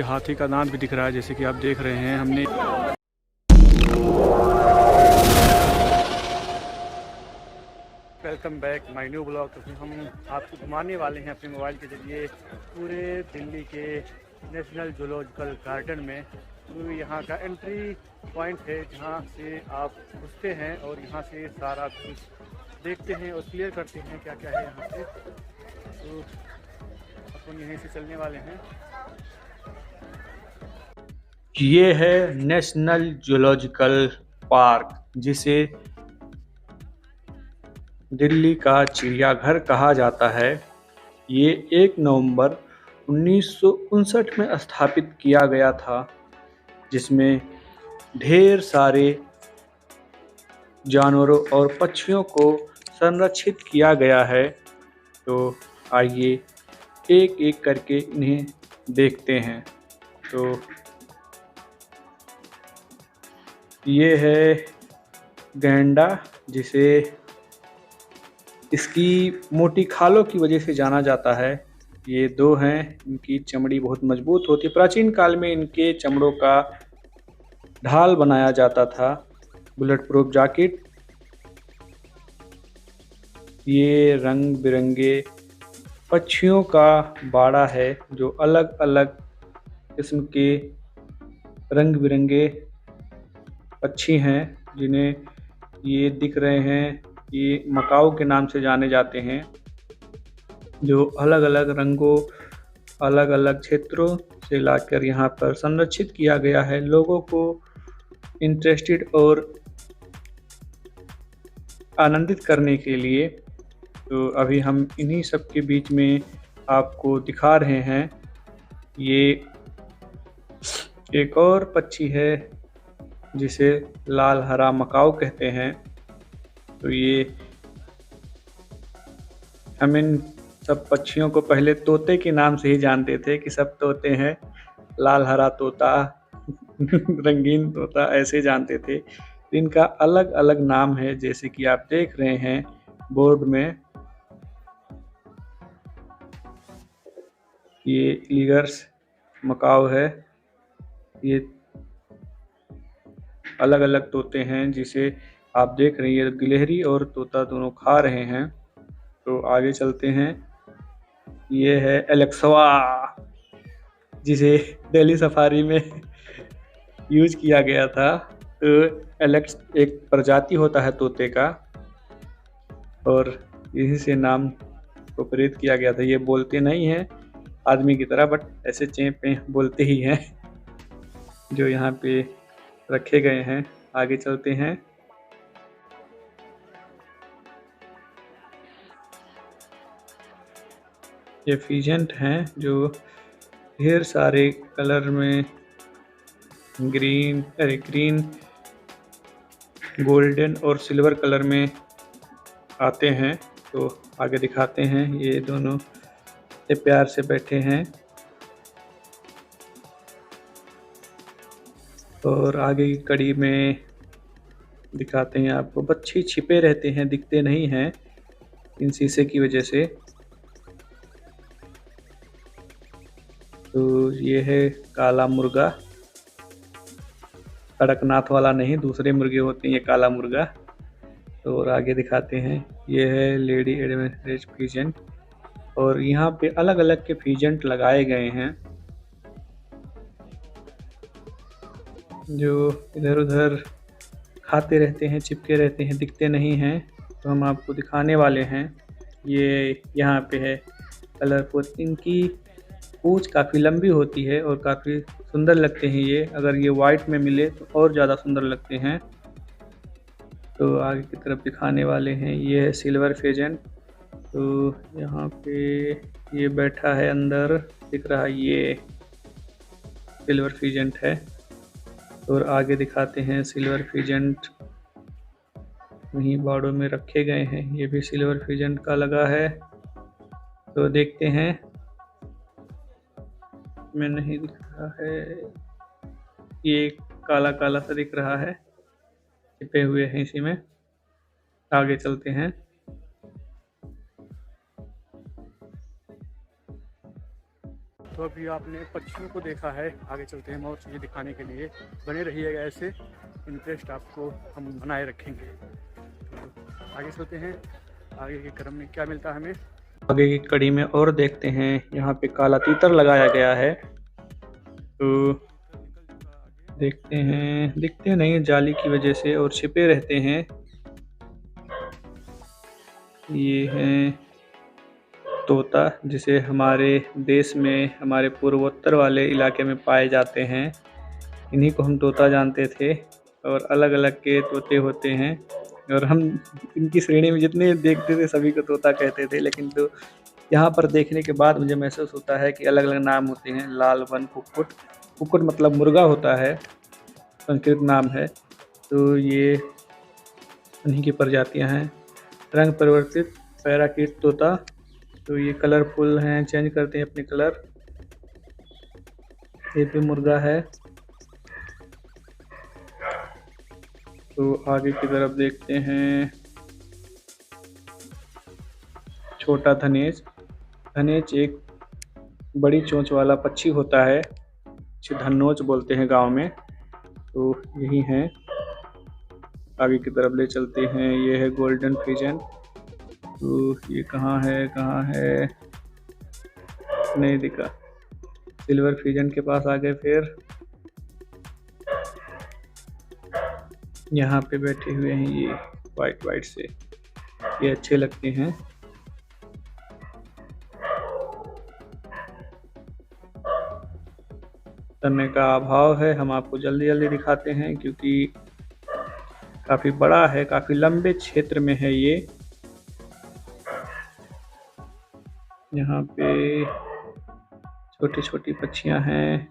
हाथी का दांत भी दिख रहा है, जैसे कि आप देख रहे हैं। हमने welcome back my new blog. तो हम आपको घुमाने वाले हैं अपने मोबाइल के जरिए पूरे दिल्ली के नेशनल जूलॉजिकल गार्डन में। तो यहाँ का एंट्री पॉइंट है जहाँ से आप घुसते हैं और यहाँ से सारा कुछ देखते हैं और क्लियर करते हैं क्या क्या है यहाँ से। तो अपन यहीं से चलने वाले हैं। ये है नेशनल जूलॉजिकल पार्क, जिसे दिल्ली का चिड़ियाघर कहा जाता है। ये 1 नवंबर 1959 में स्थापित किया गया था, जिसमें ढेर सारे जानवरों और पक्षियों को संरक्षित किया गया है। तो आइए एक एक करके इन्हें देखते हैं। तो ये है गैंडा, जिसे इसकी मोटी खालों की वजह से जाना जाता है। ये दो हैं, इनकी चमड़ी बहुत मजबूत होती है। प्राचीन काल में इनके चमड़ों का ढाल बनाया जाता था, बुलेट प्रूफ जैकेट। ये रंग बिरंगे पक्षियों का बाड़ा है, जो अलग अलग किस्म के रंग बिरंगे पक्षी हैं, जिन्हें ये दिख रहे हैं। ये मकाऊ के नाम से जाने जाते हैं, जो अलग अलग रंगों, अलग अलग क्षेत्रों से लाकर यहाँ पर संरक्षित किया गया है लोगों को इंटरेस्टेड और आनंदित करने के लिए। तो अभी हम इन्हीं सब के बीच में आपको दिखा रहे हैं। ये एक और पक्षी है, जिसे लाल हरा मकाऊ कहते हैं। तो ये हम इन सब पक्षियों को पहले तोते के नाम से ही जानते थे कि सब तोते हैं, लाल हरा तोता रंगीन तोता ऐसे जानते थे। इनका अलग अलग नाम है, जैसे कि आप देख रहे हैं बोर्ड में। ये इलिगर्स मकाऊ है। ये अलग अलग तोते हैं, जिसे आप देख रहे हैं। गिलहरी और तोता दोनों खा रहे हैं। तो आगे चलते हैं। ये है एलेक्सवा, जिसे दिल्ली सफारी में यूज किया गया था। तो एलेक्स एक प्रजाति होता है तोते का, और इसी से नाम को प्रेरित किया गया था। ये बोलते नहीं हैं आदमी की तरह, बट ऐसे चें बोलते ही हैं, जो यहाँ पे रखे गए हैं। आगे चलते हैं। ये फीजेंट हैं, जो ढेर सारे कलर में ग्रीन, गोल्डन और सिल्वर कलर में आते हैं। तो आगे दिखाते हैं। ये दोनों से प्यार से बैठे हैं। और आगे की कड़ी में दिखाते हैं आपको। पक्षी छिपे रहते हैं, दिखते नहीं हैं इन शीशे की वजह से। तो ये है काला मुर्गा, कड़कनाथ वाला नहीं, दूसरे मुर्गे होते हैं ये काला मुर्गा। तो और आगे दिखाते हैं। ये है लेडी एडवेंचरस फीजेंट, और यहाँ पे अलग अलग के फीजेंट लगाए गए हैं, जो इधर उधर खाते रहते हैं, चिपके रहते हैं, दिखते नहीं हैं। तो हम आपको दिखाने वाले हैं। ये यहाँ पे है कलरफुल। इनकी पूंछ काफ़ी लंबी होती है और काफ़ी सुंदर लगते हैं ये। अगर ये वाइट में मिले तो और ज़्यादा सुंदर लगते हैं। तो आगे की तरफ दिखाने वाले हैं। ये है सिल्वर फेजेंट। तो यहाँ पे ये बैठा है, अंदर दिख रहा है, ये सिल्वर फीजेंट है। और आगे दिखाते हैं सिल्वर फीजेंट वहीं बाड़ों में रखे गए हैं। ये भी सिल्वर फीजेंट का लगा है। तो देखते हैं। में नहीं दिख रहा है, ये काला काला सा दिख रहा है, छिपे हुए हैं इसी में। आगे चलते हैं। तो अभी आपने पक्षियों को देखा है, आगे चलते हैं और चीज़ें दिखाने के लिए। बने रहिएगा ऐसे, इंटरेस्ट आपको हम बनाए रखेंगे। तो आगे चलते हैं, आगे के क्रम में क्या मिलता है हमें। आगे की कड़ी में और देखते हैं। यहाँ पे काला तीतर लगाया गया है, तो देखते हैं। दिखते नहीं जाली की वजह से और छिपे रहते हैं। ये हैं तोता, जिसे हमारे देश में हमारे पूर्वोत्तर वाले इलाके में पाए जाते हैं। इन्हीं को हम तोता जानते थे, और अलग अलग के तोते होते हैं, और हम इनकी श्रेणी में जितने देखते थे सभी को तोता कहते थे। लेकिन तो यहाँ पर देखने के बाद मुझे महसूस होता है कि अलग अलग नाम होते हैं। लाल वन कुक्कुट, कुक्कुट मतलब मुर्गा होता है, संस्कृत नाम है। तो ये उन्हीं की प्रजातियाँ हैं। रंग परिवर्तित पैराकीट तोता, तो ये कलरफुल हैं, चेंज करते हैं अपने कलर। ये भी मुर्गा है। तो आगे की तरफ देखते हैं। छोटा धनेश, धनेश एक बड़ी चोंच वाला पक्षी होता है, इसे धन्नोच बोलते हैं गांव में। तो यही है, आगे की तरफ ले चलते हैं। ये है गोल्डन पिजन। तो ये कहाँ है, नहीं दिखा। सिल्वर पिजन के पास आ गए। फिर यहाँ पे बैठे हुए हैं ये वाइट से, ये अच्छे लगते हैं। समय का अभाव है, हम आपको जल्दी जल्दी दिखाते हैं, क्योंकि काफ़ी बड़ा है, काफ़ी लंबे क्षेत्र में है ये। यहाँ पे छोटी छोटी पक्षियाँ हैं,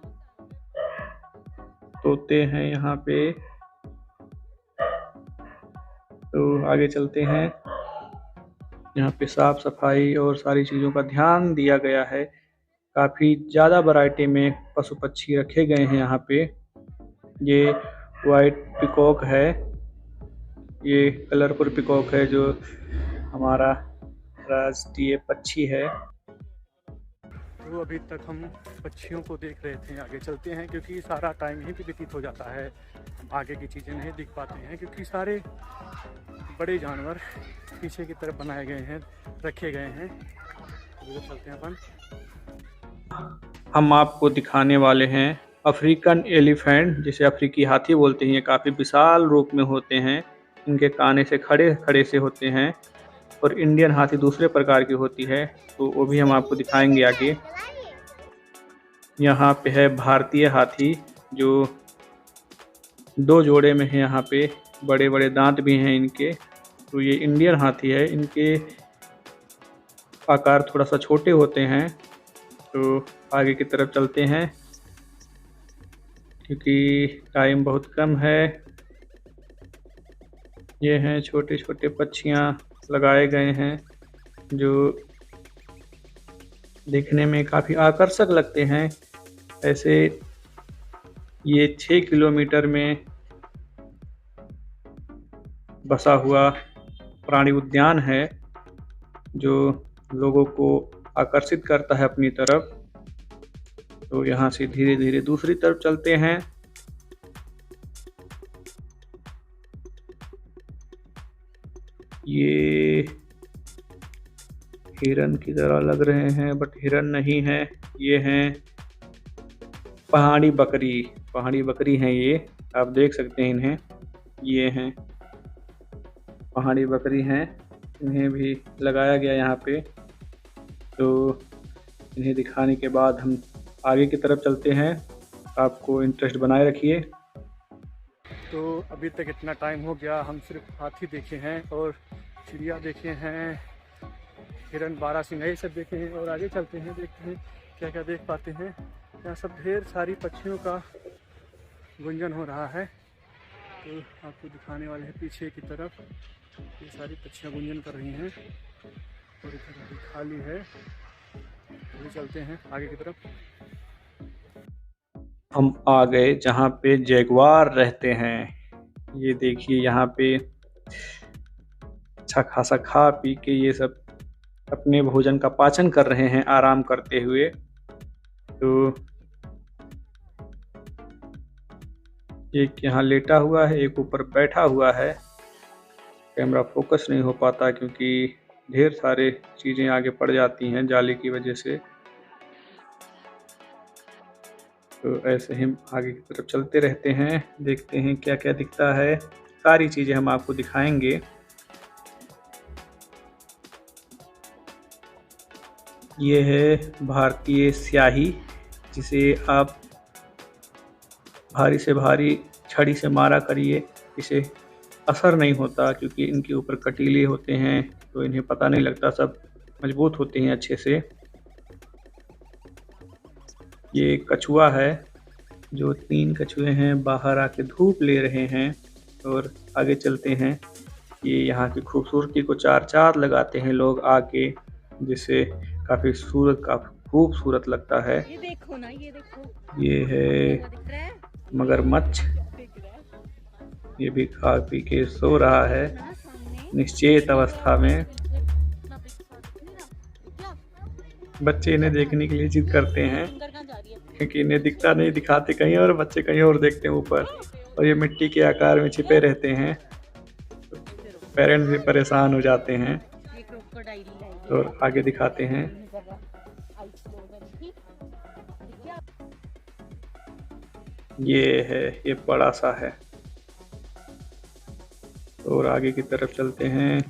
तोते हैं यहाँ पे। तो आगे चलते हैं। यहाँ पे साफ सफाई और सारी चीज़ों का ध्यान दिया गया है। काफ़ी ज़्यादा वैरायटी में पशु पक्षी रखे गए हैं यहाँ पे। ये वाइट पिकॉक है, ये कलरफुल पिकॉक है, जो हमारा राष्ट्रीय पक्षी है। तो अभी तक हम पक्षियों को देख रहे थे, आगे चलते हैं क्योंकि सारा टाइम यहीं पे व्यतीत हो जाता है। हम आगे की चीज़ें नहीं दिख पाते हैं क्योंकि सारे बड़े जानवर पीछे की तरफ बनाए गए हैं, रखे गए हैं। तो चलते हैं अपन। हम आपको दिखाने वाले हैं अफ्रीकन एलिफेंट, जिसे अफ्रीकी हाथी बोलते हैं। ये काफ़ी विशाल रूप में होते हैं, इनके कान से खड़े खड़े से होते हैं। और इंडियन हाथी दूसरे प्रकार की होती है, तो वो भी हम आपको दिखाएंगे आगे। यहाँ पे है भारतीय हाथी, जो 2 जोड़े में है। यहाँ पे बड़े बड़े दांत भी हैं इनके। तो ये इंडियन हाथी है, इनके आकार थोड़ा सा छोटे होते हैं। तो आगे की तरफ चलते हैं, क्योंकि टाइम बहुत कम है। ये हैं छोटे छोटे पक्षियाँ लगाए गए हैं, जो देखने में काफ़ी आकर्षक लगते हैं। ऐसे ये 6 किलोमीटर में बसा हुआ प्राणी उद्यान है, जो लोगों को आकर्षित करता है अपनी तरफ। तो यहाँ से धीरे धीरे दूसरी तरफ चलते हैं। ये हिरन की तरह लग रहे हैं, बट हिरन नहीं है। ये हैं पहाड़ी बकरी, पहाड़ी बकरी हैं ये, आप देख सकते हैं इन्हें। ये हैं पहाड़ी बकरी हैं, इन्हें भी लगाया गया यहाँ पे। तो इन्हें दिखाने के बाद हम आगे की तरफ चलते हैं। आपको इंटरेस्ट बनाए रखिए। तो अभी तक इतना टाइम हो गया, हम सिर्फ हाथी देखे हैं और चिड़िया देखे हैं, हिरन, बारहसिंगा, ये सब देखे हैं। और आगे चलते हैं, देखते हैं क्या क्या देख पाते हैं। यहाँ सब ढेर सारी पक्षियों का गुंजन हो रहा है। तो आपको दिखाने वाले हैं पीछे की तरफ, ये सारी पक्षियाँ गुंजन कर रही हैं और इधर अभी खाली है। अभी चलते हैं आगे की तरफ। हम आ गए जहाँ पे जैगुआर रहते हैं। ये देखिए, यहाँ पे अच्छा खासा खा पी के ये सब अपने भोजन का पाचन कर रहे हैं, आराम करते हुए। तो एक यहाँ लेटा हुआ है, एक ऊपर बैठा हुआ है। कैमरा फोकस नहीं हो पाता क्योंकि ढेर सारे चीज़ें आगे पड़ जाती हैं जाली की वजह से। तो ऐसे ही आगे की तरफ चलते रहते हैं, देखते हैं क्या क्या दिखता है। सारी चीज़ें हम आपको दिखाएंगे। ये है भारतीय स्याही, जिसे आप भारी से भारी छड़ी से मारा करिए, इसे असर नहीं होता क्योंकि इनके ऊपर कटीले होते हैं, तो इन्हें पता नहीं लगता, सब मजबूत होते हैं अच्छे से। ये कछुआ है, जो 3 कछुए हैं बाहर आके धूप ले रहे हैं। और आगे चलते हैं। ये यहाँ की खूबसूरती को चार चाँद लगाते हैं लोग आके, जिससे काफ़ी खूबसूरत लगता है। ये देखो ना, ये देखो, ये है मगरमच्छ, ये भी खा पी के सो रहा है निश्चेत अवस्था में। बच्चे इन्हें देखने के लिए जिद करते हैं क्योंकि इन्हें दिखता नहीं, दिखाते कहीं और, बच्चे कहीं और देखते हैं ऊपर। और ये मिट्टी के आकार में छिपे रहते हैं, पेरेंट्स भी परेशान हो जाते हैं। और आगे दिखाते हैं। ये है, ये बड़ा सा है। और आगे की तरफ चलते हैं,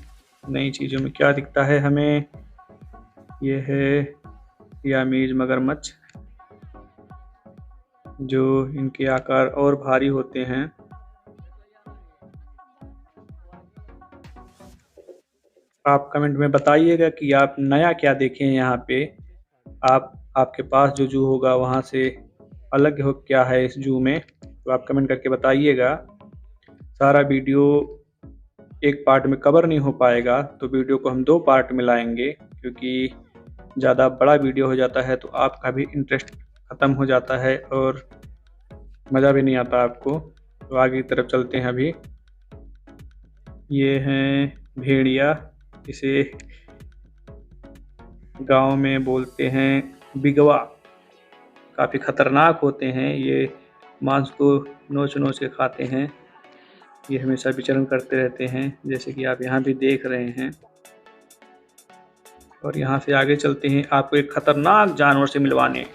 नई चीज़ों में क्या दिखता है हमें। ये है सियामीज मगरमच्छ, जो इनके आकार और भारी होते हैं। आप कमेंट में बताइएगा कि आप नया क्या देखें यहाँ पे। आपके पास जो जू होगा वहाँ से अलग हो क्या है इस जू में, तो आप कमेंट करके बताइएगा। सारा वीडियो एक पार्ट में कवर नहीं हो पाएगा, तो वीडियो को हम 2 पार्ट में लाएंगे, क्योंकि ज़्यादा बड़ा वीडियो हो जाता है तो आपका भी इंटरेस्ट ख़त्म हो जाता है और मज़ा भी नहीं आता आपको। तो आगे की तरफ चलते हैं अभी। ये हैं भेड़िया, इसे गांव में बोलते हैं बिगवा। काफ़ी ख़तरनाक होते हैं, ये मांस को नोच नोच के खाते हैं। ये हमेशा विचरण करते रहते हैं, जैसे कि आप यहाँ भी देख रहे हैं। और यहाँ से आगे चलते हैं आपको एक खतरनाक जानवर से मिलवाने।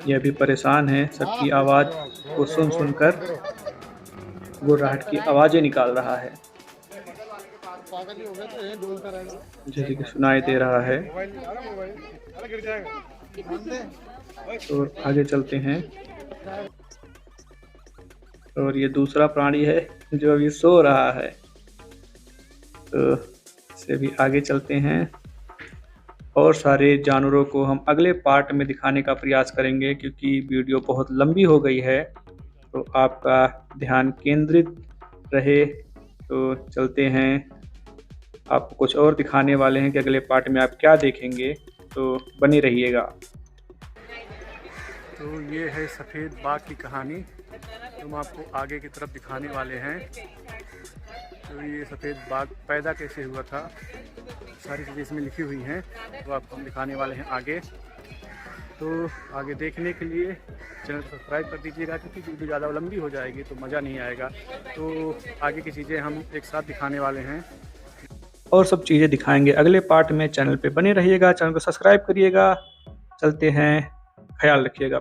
ये अभी परेशान है, सबकी आवाज़ को सुन सुनकर वो राहट की आवाज़ें निकाल रहा है, जैसे कि सुनाई दे रहा है। तो आगे चलते हैं। और ये दूसरा प्राणी है जो अभी सो रहा है, तो इससे भी आगे चलते हैं। और सारे जानवरों को हम अगले पार्ट में दिखाने का प्रयास करेंगे, क्योंकि वीडियो बहुत लंबी हो गई है, तो आपका ध्यान केंद्रित रहे। तो चलते हैं, आपको कुछ और दिखाने वाले हैं कि अगले पार्ट में आप क्या देखेंगे, तो बने रहिएगा। तो ये है सफ़ेद बाघ की कहानी, हम आपको आगे की तरफ दिखाने वाले हैं। तो ये सफ़ेद बाघ पैदा कैसे हुआ था, सारी चीज़ें इसमें लिखी हुई हैं, तो आपको हम दिखाने वाले हैं आगे। तो आगे देखने के लिए चैनल को सब्सक्राइब कर दीजिएगा, क्योंकि वीडियो ज़्यादा लंबी हो जाएगी तो मज़ा नहीं आएगा। तो आगे की चीज़ें हम एक साथ दिखाने वाले हैं और सब चीज़ें दिखाएंगे अगले पार्ट में। चैनल पे बने रहिएगा, चैनल को सब्सक्राइब करिएगा। चलते हैं, ख्याल रखिएगा।